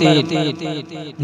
3،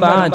5،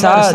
7،